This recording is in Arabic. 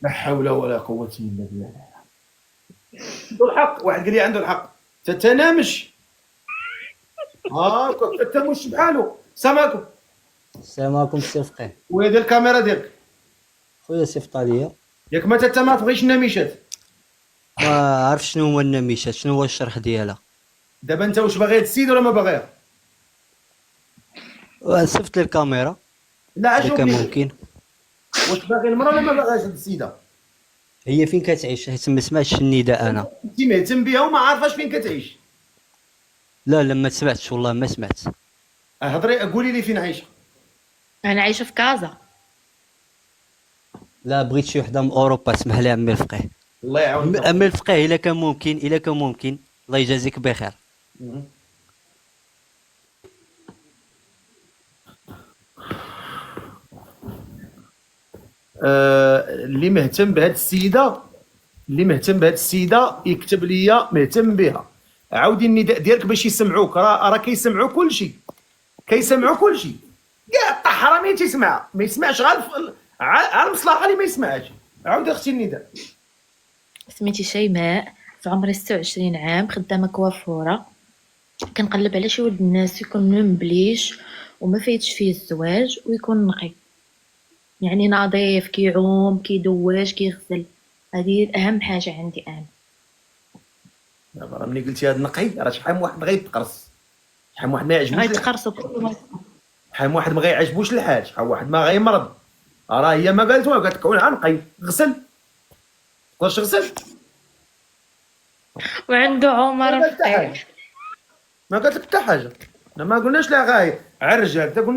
لا حول ولا قوة إلا بالله. عنده الحق، واحد قال لي عنده الحق. تتنامش هاكا تتمش بحالو. السلام عليكم. السلام عليكم السي فقيه. وين دير الكاميرا ديالك؟ خويا صيفط عليا. ياك ما ما تبغيش النميشات. ما عرفت شنو هو النميشات، شنو هو الشرح ديالها. دابا انت واش باغي هاد السيد ولا ما باغيها؟ صيفط لي الكاميرا لا اذا اشوف كان لي. ممكن. واش باغي المراه ولا ما باغاش هاد السيده؟ هي فين كتعيش حيت ما سمعتش النداء انا. انت مهتم بها وما عارفاش فين كتعيش. لا ما سمعتش والله ما سمعت. هضري قولي لي فين عايشه. انا عايشه في كازا. لا بغيت شي وحده من اوروبا، اسمح لي عمي الفقيه. الله يعاونك. عمي الفقيه الا كان ممكن، الا كان ممكن الله يجازيك بخير. اللي مهتم بهاد السيده، اللي مهتم بهاد السيده يكتب لي مهتم بها. عاودي النداء ديالك باش يسمعوك، راه كيسمعوا كلشي، كيسمعوا كلشي. كاع الطحرامي تيسمعها، ما يسمعش غير على المصلحه اللي ما يسمعهاش. عاودي اختي النداء. سميتي شيماء، في عمري 26 عام، خدامه كوافوره. كنقلب على شي ولد الناس يكون مبليش وما فايتش فيه الزواج ويكون نقي، يعني نظيف، كيعوم كيدواش كيغسل. هذه اهم حاجه عندي انا. دابا ملي قلتي هاد نقي راه شحال من واحد غيتقرص، شحال من واحد ما يعجبوش، غيتقرصوا كل شحال من واحد ما غيعجبوش الحال، شحال واحد ما غيمرض. راه هي ما قالت والو، قالت لك نقي غسل. تقدرش تغسل؟ وعنده عمر ما قالت حتى حاجه، ما قالت لك حتى حاجه. ما قلناش لا غايب على الرجال.